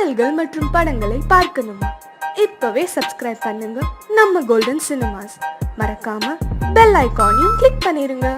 பாடல்கள் மற்றும் படங்களை பார்க்கணுமா? இப்பவே சப்ஸ்கிரைப் பண்ணுங்க நம்ம கோல்டன் சினிமாஸ். மறக்காம பெல் ஐகானையும் கிளிக் பண்ணிருங்க.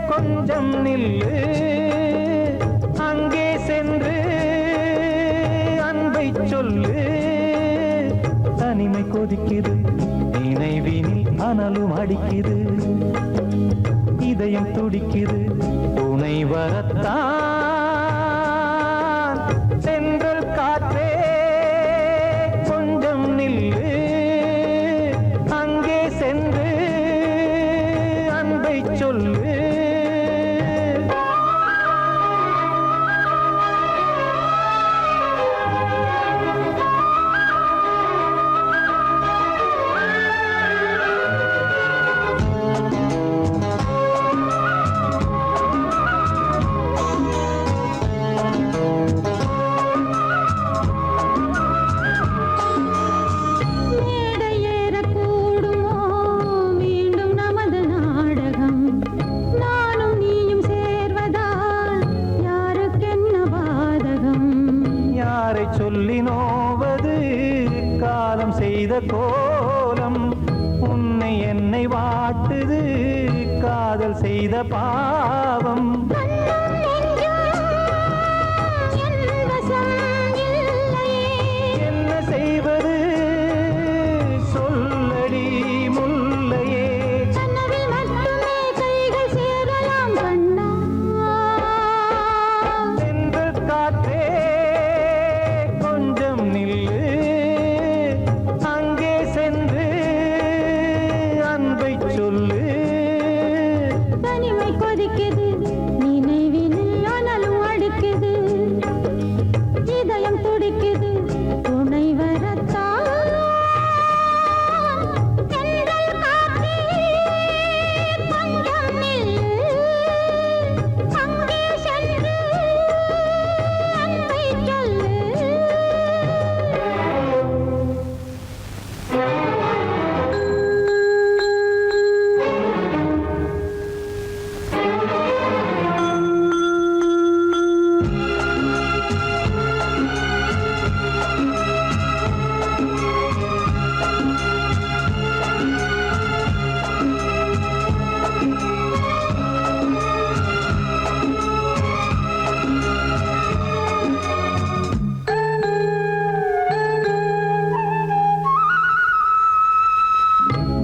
கொஞ்சம் நில்லு, அங்கே சென்று அன்பை சொல்லு. தனிமை கொதிக்குது, நினைவினில் அனலும் அடிக்குது, இதயம் துடிக்குது, துணை வரத்தான். சென்றல் காற்றே கொஞ்சம் நில்லு, அங்கே சென்று அன்பை சொல்லு. சொல்லி நோவது காலம் செய்த கோலம், உன்னை என்னை வாட்டுது காதல் செய்த பாவம். என்ன செய்வது சொல்லடி முல்லையே. சென்று காற்றே கொஞ்சம் நில்லு, அங்கே சென்று அன்பை சொல்லு. தனிமை கொதிக்குது, நினைவினில் அனலும் அடிக்குது, இதயம் துடிக்குது, துணை வரத்தான். தென்றல் காற்றே கொஞ்சம் நில்லு, அங்கே சென்று அன்பை சொல்லு.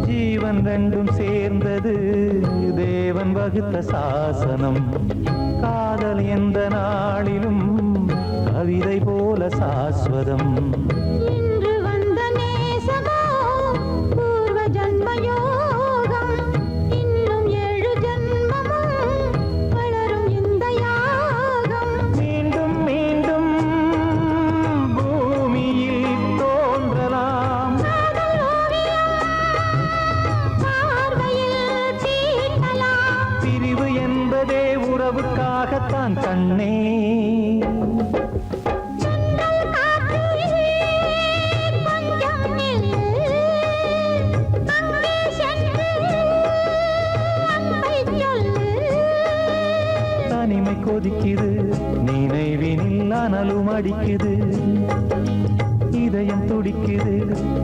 ஜீவன் ரெண்டும் சேர்ந்தது தேவன் வகுத்த சாசனம். காதல் எந்த நாளிலும் கவிதை போல சாஸ்வதம். இன்று வந்த நேசமோ பூர்வ ஜன்ம யோகம், இன்னும் 7 ஜன்மமும் வளரும் இந்த யாகம். மீண்டும் மீண்டும் பூமியில் தோன்றலாம், காதல் ஓவியம் பார்வையில் தீட்டலாம். பிரிவு என்பதே உறவுக்காகத்தான் கண்ணே. தென்றல் காற்றே கொஞ்சம் நில்லு, அங்கே சென்று அன்பை சொல்லு. தனிமை கொதிக்குது, நினைவினில் அனலும் அடிக்குது, இதயம் துடிக்குது,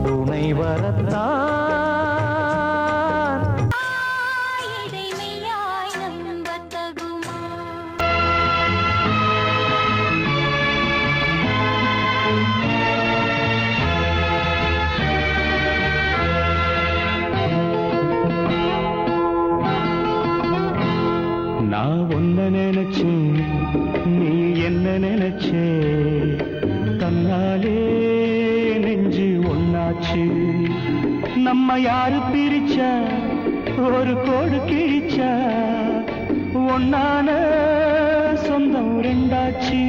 துணை வரத்தான். இடைமையாய் நம்பத்தகுமா? நான் ஒன்ன நினைச்சு நீ என்ன நினைச்ச, நினைச்சே தன்னாலே நெஞ்சு ஒண்ணாச்சு. நம்ம யாரு பிரிச்சா ஒரு கோடு கிழிச்சா ஒன்னான சொந்தம் ரெண்டாச்சு.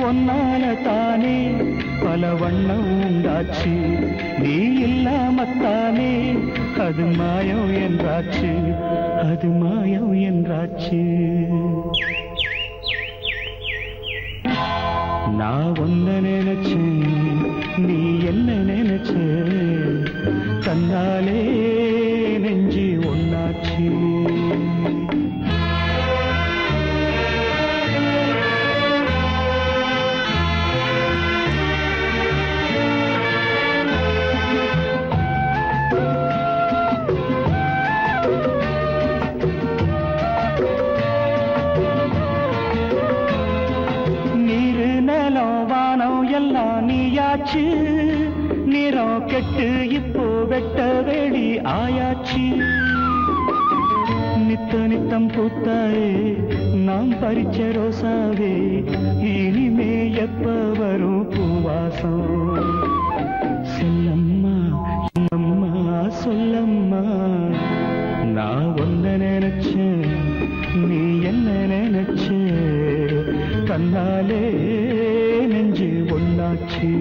ஒன்னால தானே பல வண்ணம் உண்டாச்சு. நீ இல்லாமத்தானே அது மாயம் என்றாச்சு, அது மாயம் என்றாச்சு. நான் ஒன்ன நினைச்சேன், நீ என்ன நினைச்ச, தன்னாலே நெஞ்சு ஒண்ணாச்சு. எல்லாம் நீயாச்சு. நிறம் கெட்டு இப்போ வெட்ட வெளி ஆயாச்சு. நித்த நித்தம் பூத்தாயே நாம் பறிச்ச ரோசாவே, இனிமே எப்ப வரும் பூவாசம். செல்லம்மா அம்மா சொல்லம்மா, நான் ஒன்ன நினைச்சேன், நீ என்ன நினைச்ச, தன்னாலே நெஞ்சு ஒண்ணாச்சு.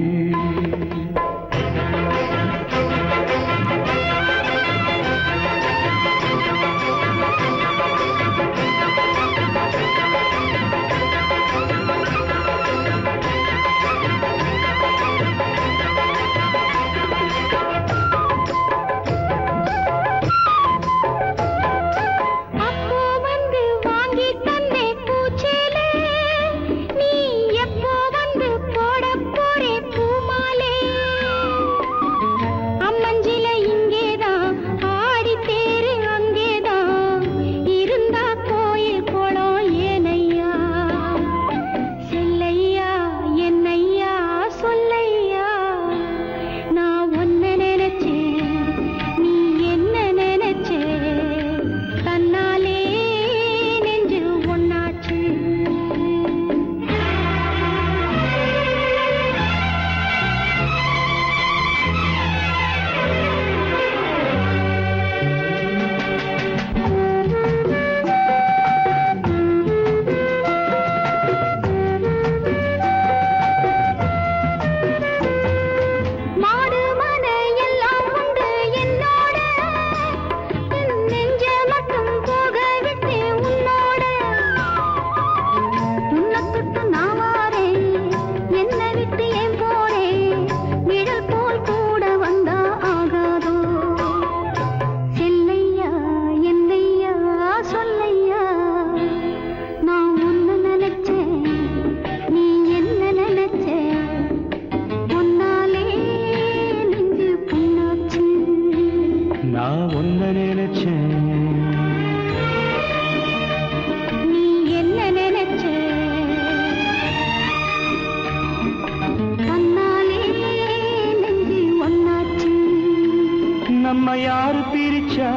நம்ம யாரு பிரிச்சா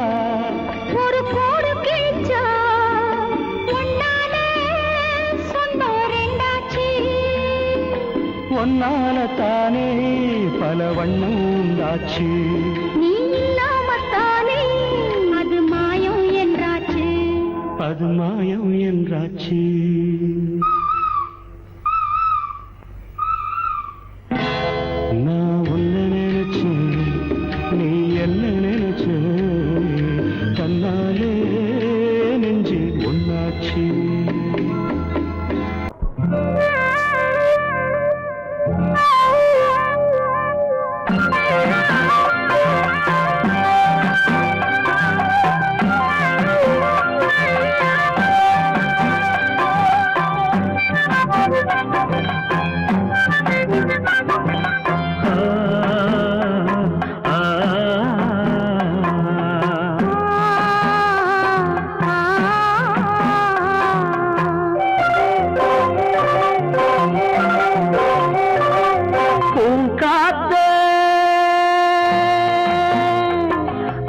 ஒரு கோடு கிழிச்சா ஒன்னால சொந்தம் ரெண்டாச்சு. ஒன்னால தானே பல வண்ணம் உண்டாச்சு. நீ இல்லாமத்தானே அது மாயம் என்றாச்சு, அது மாயம் என்றாச்சு. நான் உன்னை நினைச்சேன், நீ என்ன நினைச்ச, தன்னாலே நெஞ்சு ஒண்ணாச்சு.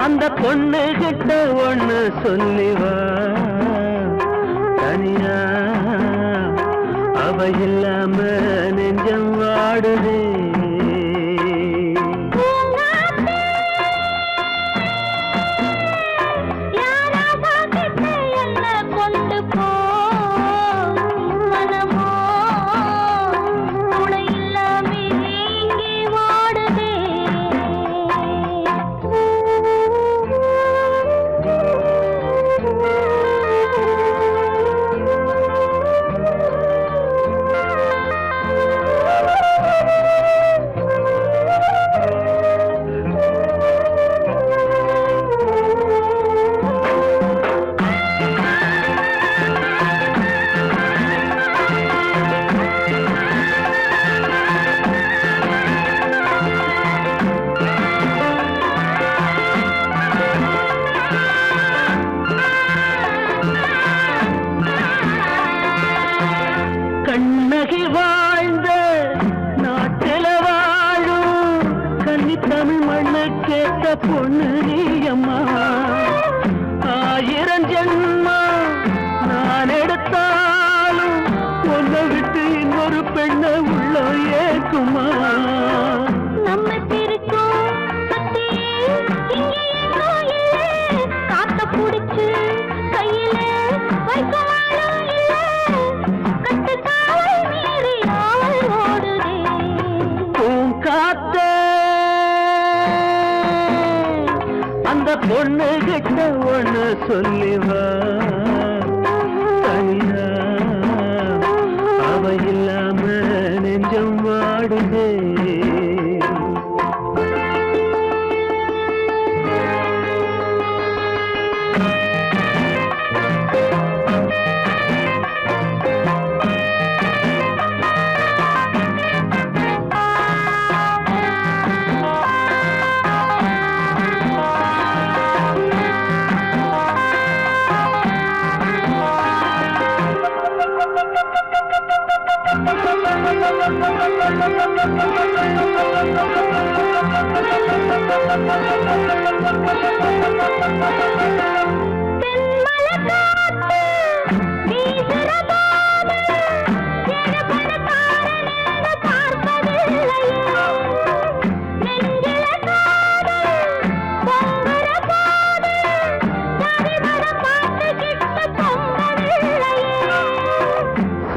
அந்த பொண்ணு கிட்ட ஒண்ணு சொல்லிவா, தனியா அவ இல்லாம நெஞ்சம் வாடுதே. கண்ணகி வாழ்ந்த நாட்டில வாழும் கன்னி தமிழ் மண்ணு கேட்ட பொண்ணு நீயம்மா. 1000 ஜென்மா நான் எடுத்தாலும் ஒன்ன விட்டு இன்னொரு பெண்ணை உள்ள ஏக்குமா. நம்ம திருக்கும் காத்த புடிச்சு கையில வைக்கவாலும் இல்லை. அந்த பொண்ணு கிட்ட ஒண்ணு சொல்லிவா தனியா, அவ இல்லாம நெஞ்சம் வாடுதே.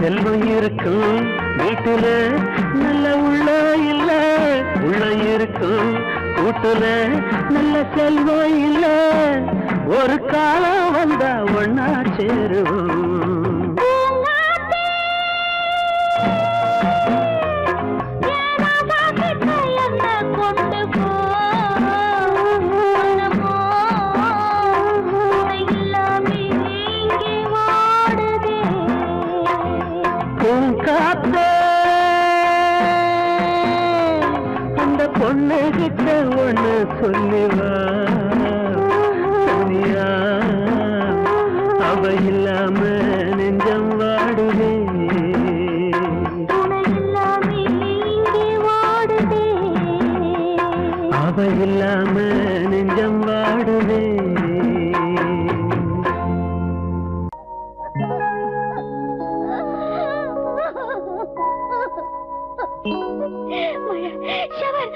செல்வம் இருக்கும் வீட்டுல நல்ல உள்ள இல்ல, உள்ள இருக்கும் கூட்டுல நல்ல செல்வம் இல்ல. ஒரு காலம் வந்தா ஒன்னா சேருவோம். அந்த பொண்ணு கிட்ட ஒண்ணு சொல்லிவா தனியா, அவ இல்லாம நெஞ்சம் வாடுதே. அவ இல்லாம நெஞ்சம் வாடுதே.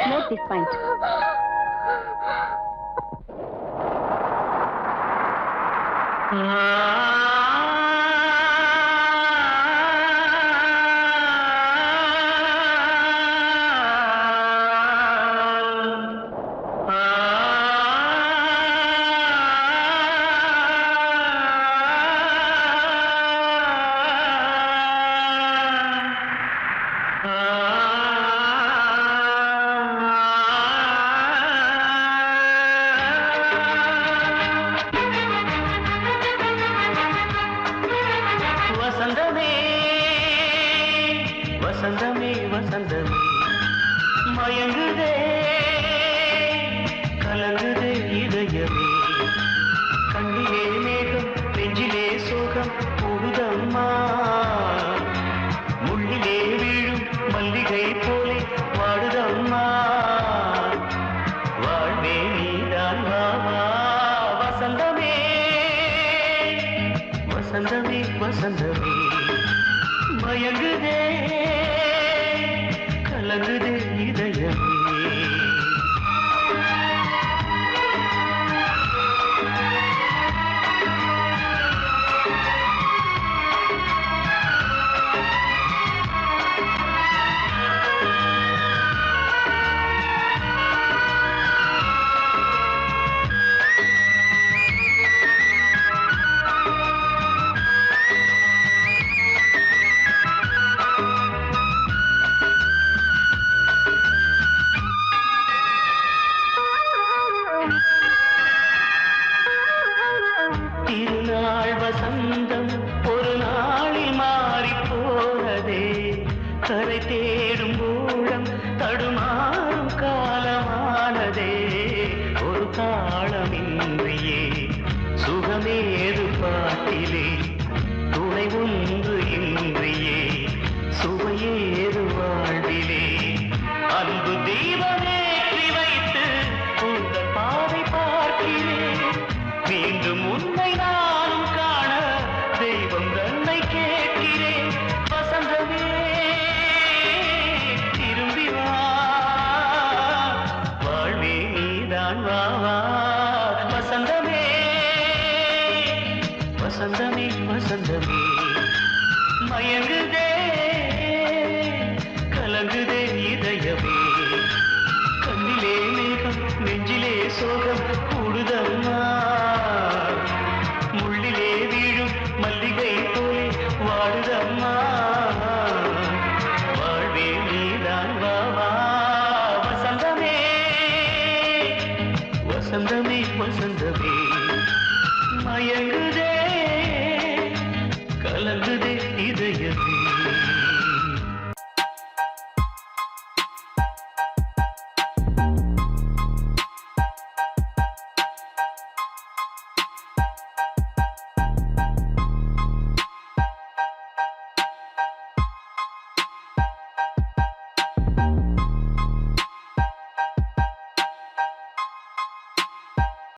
Note this point. வசந்தமே வசந்தமே மயங்குதே கலங்குதே இதயமே. கண்ணிலே மேகம் நெஞ்சிலே சோகம் கூடுதம்மா. முள்ளிலே வீழும் மல்லிகை போலே வாடுதம்மா. வாழ்வே நீதான் வாவா. வசந்தமே வசந்தமே வசந்தமே மயங்குதே மலைத்தேன்